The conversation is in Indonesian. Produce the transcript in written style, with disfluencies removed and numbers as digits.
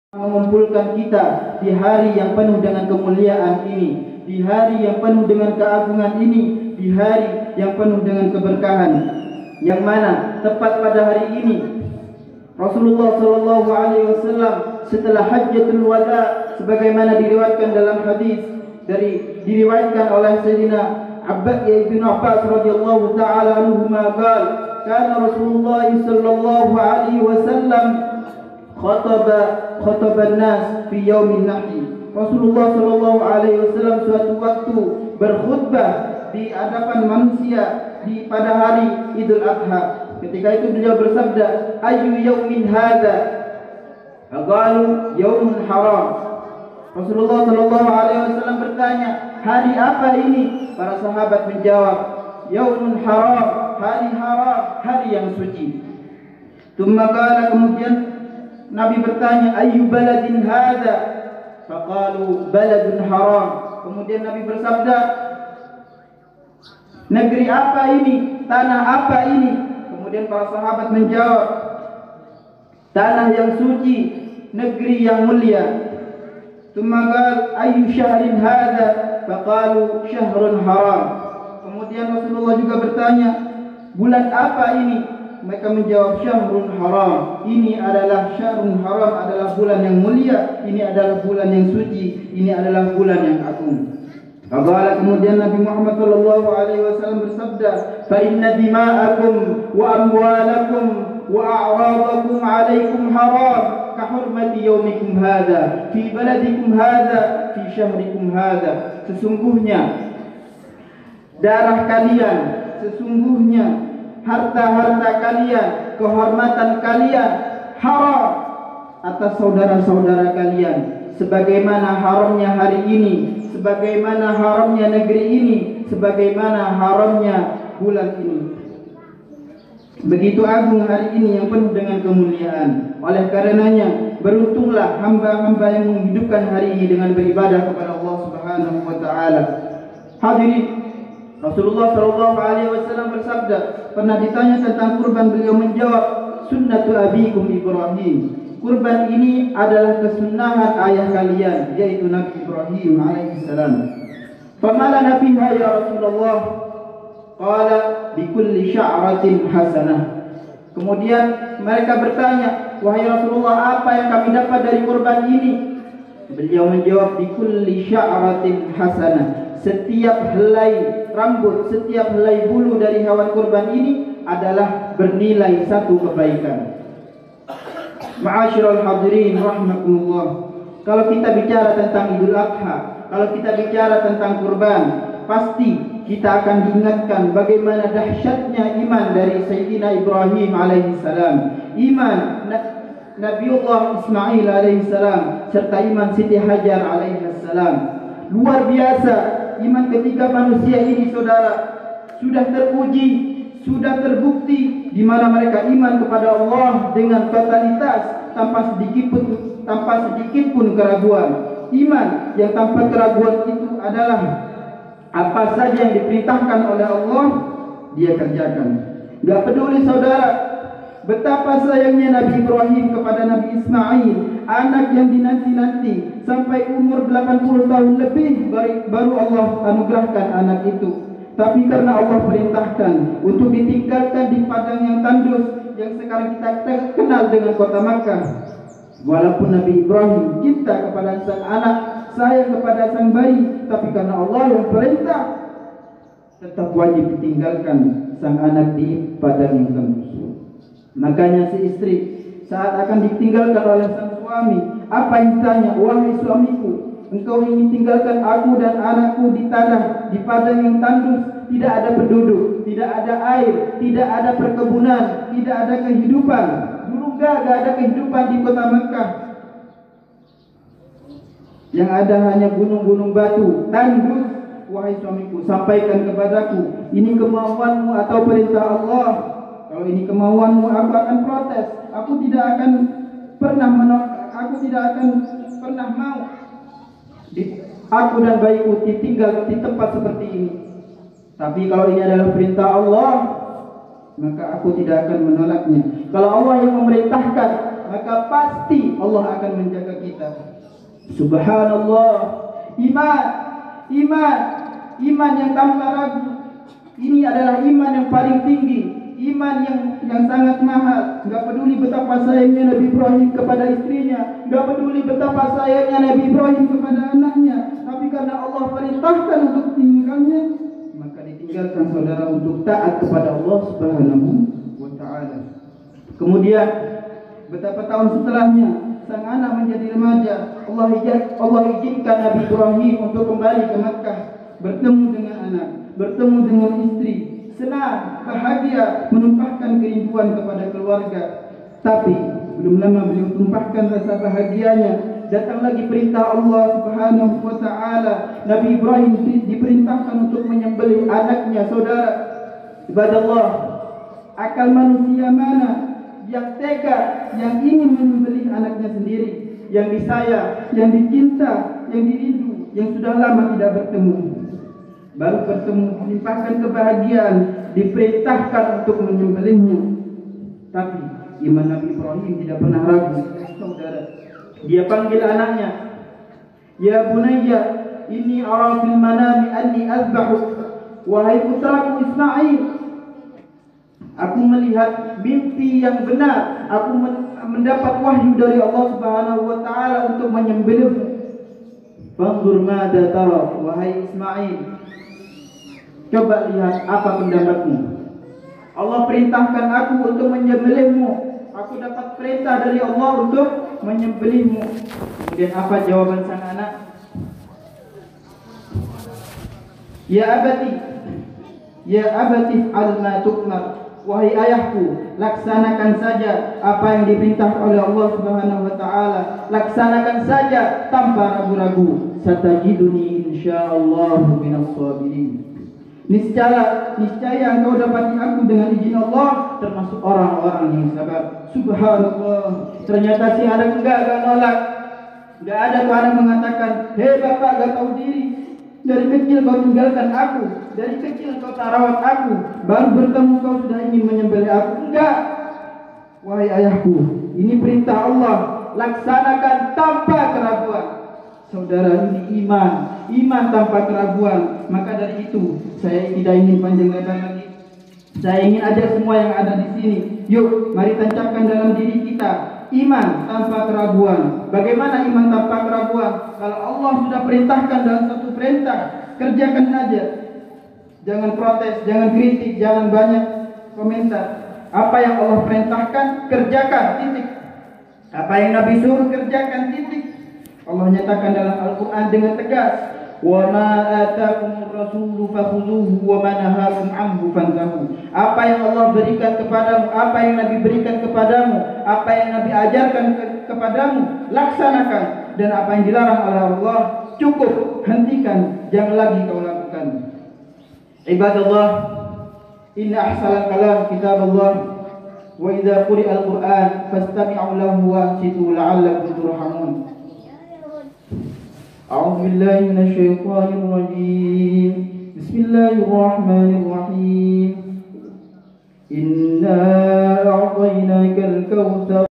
mengumpulkan kita di hari yang penuh dengan kemuliaan ini, di hari yang penuh dengan keagungan ini, di hari yang penuh dengan keberkahan, yang mana tepat pada hari ini Rasulullah sallallahu alaihi wasallam setelah Hajjatul Wada, sebagaimana diriwayatkan dalam hadis diriwayatkan oleh Sayyidina Ibnu Abbas radhiyallahu taala anhuma qala kana Rasulullah sallallahu alaihi wasallam khataban nas fi yaumin nahri. Rasulullah sallallahu alaihi wasallam suatu waktu berkhutbah di hadapan manusia pada hari Idul Adha. Ketika itu beliau bersabda, "Ayyu yaumin hadza?" Qalu yaumun haram. Rasulullah sallallahu alaihi wasallam bertanya, "Hari apa ini?" Para sahabat menjawab, "Yaumun haram, hari yang suci." Kemudian Nabi bertanya, "Ayyu baladin hadza?" Faqalu baladun haram. Kemudian Nabi bersabda, "Negeri apa ini? Tanah apa ini?" Kemudian para sahabat menjawab, "Tanah yang suci, negeri yang mulia." Tsumma ayyu syahrin hadza? Faqalu syahrun haram. Kemudian Rasulullah juga bertanya, "Bulan apa ini?" Mereka menjawab, "Syahrun haram." Ini adalah syahrun haram, adalah bulan yang mulia, ini adalah bulan yang suci, ini adalah bulan yang agung. Kemudian Nabi Muhammad sallallahu alaihi wasallam bersabda, "Fa inna dima'akum wa amwalakum wa a'radakum 'alaikum haram ka hurmati yaumikum hadza fi baladikum hadza fi syahrikum hadza." Sesungguhnya darah kalian, sesungguhnya harta-harta kalian, kehormatan kalian haram atas saudara-saudara kalian, sebagaimana haramnya hari ini, sebagaimana haramnya negeri ini, sebagaimana haramnya bulan ini. Begitu agung hari ini yang penuh dengan kemuliaan. Oleh karenanya, beruntunglah hamba-hamba yang menghidupkan hari ini dengan beribadah kepada Allah Subhanahu wa taala. Hadirin, Rasulullah sallallahu alaihi wasallam bersabda, pernah ditanya tentang kurban, beliau menjawab, "Sunnatu abikum Ibrahim." Kurban ini adalah kesunahan ayah kalian, yaitu Nabi Ibrahim alaihi salam. "Famala nabiha ya Rasulullah?" Qala bikulli sya'ratin hasanah. Kemudian mereka bertanya, "Wahai Rasulullah, apa yang kami dapat dari kurban ini?" Beliau menjawab, bikulli sya'ratin hasanah. Setiap helai rambut, setiap helai bulu dari hewan kurban ini adalah bernilai satu kebaikan. Ma'asyiral hadirin rahimakumullah. Kalau kita bicara tentang Idul Adha, kalau kita bicara tentang kurban, pasti kita akan diingatkan bagaimana dahsyatnya iman dari Sayyidina Ibrahim alaihissalam, iman Nabiullah Ismail alaihissalam, serta iman Siti Hajar alaihissalam. Luar biasa iman ketiga manusia ini, saudara, sudah teruji, sudah terbukti di mana mereka iman kepada Allah dengan totalitas, tanpa sedikit pun keraguan. Iman yang tanpa keraguan itu adalah apa saja yang diperintahkan oleh Allah dia kerjakan. Gak peduli saudara betapa sayangnya Nabi Ibrahim kepada Nabi Ismail, anak yang dinanti-nanti sampai umur 80 tahun lebih baru Allah anugerahkan anak itu. Tapi karena Allah perintahkan untuk ditinggalkan di padang yang tandus yang sekarang kita kenal dengan kota Makkah. Walaupun Nabi Ibrahim cinta kepada sang anak, sayang kepada sang bayi, tapi karena Allah yang perintah, tetap wajib ditinggalkan sang anak di padang yang tandus. Makanya si istri saat akan ditinggalkan oleh sang suami, apa yang ditanya, "Wahai suamiku, engkau ingin tinggalkan aku dan anakku di tanah, di padang yang tandus, tidak ada penduduk, tidak ada air, tidak ada perkebunan, tidak ada kehidupan. Dulu gak ada kehidupan di kota Mekah. Yang ada hanya gunung-gunung batu, tandus. Wahai suamiku, sampaikan kepadaku, ini kemauanmu atau perintah Allah? Kalau ini kemauanmu, aku akan protes. Aku tidak akan pernah mau aku dan bayiku ditinggal di tempat seperti ini. Tapi kalau ini adalah perintah Allah, maka aku tidak akan menolaknya. Kalau Allah yang memerintahkan, maka pasti Allah akan menjaga kita. Subhanallah. Iman yang tanpa ragu. Ini adalah iman yang paling tinggi, iman yang sangat mahal. Enggak peduli betapa sayangnya Nabi Ibrahim kepada istrinya, enggak peduli betapa sayangnya Nabi Ibrahim kepada anaknya, tapi karena Allah perintahkan untuk tinggalnya, maka ditinggalkan saudara untuk taat kepada Allah Subhanahu wa taala. Kemudian betapa tahun setelahnya sang anak menjadi remaja, Allah izinkan Nabi Ibrahim untuk kembali ke Makkah, bertemu dengan anak, bertemu dengan istri, senang, bahagia, menumpahkan kerinduan kepada keluarga. Tapi belum lama beliau tumpahkan rasa bahagianya, datang lagi perintah Allah Subhanahu wa taala. Nabi Ibrahim diperintahkan untuk menyembelih anaknya. Saudara, ibadallah, akal manusia mana yang tega, yang ingin menyembelih anaknya sendiri, yang disayang, yang dicinta, yang dirindu, yang sudah lama tidak bertemu. Baru bertemu, melimpahkan kebahagiaan, diperintahkan untuk menyembelihnya. Tapi iman Nabi Ibrahim tidak pernah ragu, saudara. Dia panggil anaknya, "Ya bunayya, inni ara fil manami anni azbahuk." Wahai putraku Ismail, aku melihat mimpi yang benar. Aku mendapat wahyu dari Allah Subhanahu wa taala untuk menyembelihmu. Fanzur madza tara, wahai Ismail. Coba lihat apa pendapatmu. Allah perintahkan aku untuk menyembelihmu. Aku dapat perintah dari Allah untuk menyembelihmu. Kemudian apa jawaban sang anak? Ya abati al ma tu'mar. Wahai ayahku, laksanakan saja apa yang diperintah oleh Allah Subhanahu wa taala. Laksanakan saja tanpa ragu-ragu. Satajiduni insyaallah minas sabirin. Niscaya engkau dapati aku dengan izin Allah termasuk orang-orang yang sabar. Subhanallah. Ternyata si anak enggak nolak. Enggak ada tuh anak mengatakan, "Hei bapak, gak tahu diri. Dari kecil kau tinggalkan aku. Dari kecil kau tak rawat aku. Baru bertemu kau sudah ingin menyembelih aku." Enggak. Wahai ayahku, ini perintah Allah. Laksanakan tanpa keraguan. Saudara, ini iman tanpa keraguan. Maka dari itu saya tidak ingin panjang lebar lagi. Saya ingin ajak semua yang ada di sini. Yuk, mari tancapkan dalam diri kita iman tanpa keraguan. Bagaimana iman tanpa keraguan? Kalau Allah sudah perintahkan dalam satu perintah, kerjakan saja. Jangan protes, jangan kritik, jangan banyak komentar. Apa yang Allah perintahkan, kerjakan, titik. Apa yang Nabi suruh, kerjakan, titik. Allah nyatakan dalam Al-Quran dengan tegas, "Wa ma atakumur rasulu fakhuzuhu wa ma nahakum anhu fantahu." Apa yang Allah berikan kepadamu, apa yang Nabi berikan kepadamu, apa yang Nabi ajarkan kepadamu, laksanakan. Dan apa yang dilarang oleh Allah, cukup, hentikan, jangan lagi kau lakukan. Ibadallah, inna ahsanal kalam kitabullah, wa idza quri'al Qur'an fastami'u lahu wa ansitu la'allakum turhamun. أعوذ بالله من الشيطان الرجيم. بسم الله الرحمن الرحيم. إنا أعطيناك الكوثر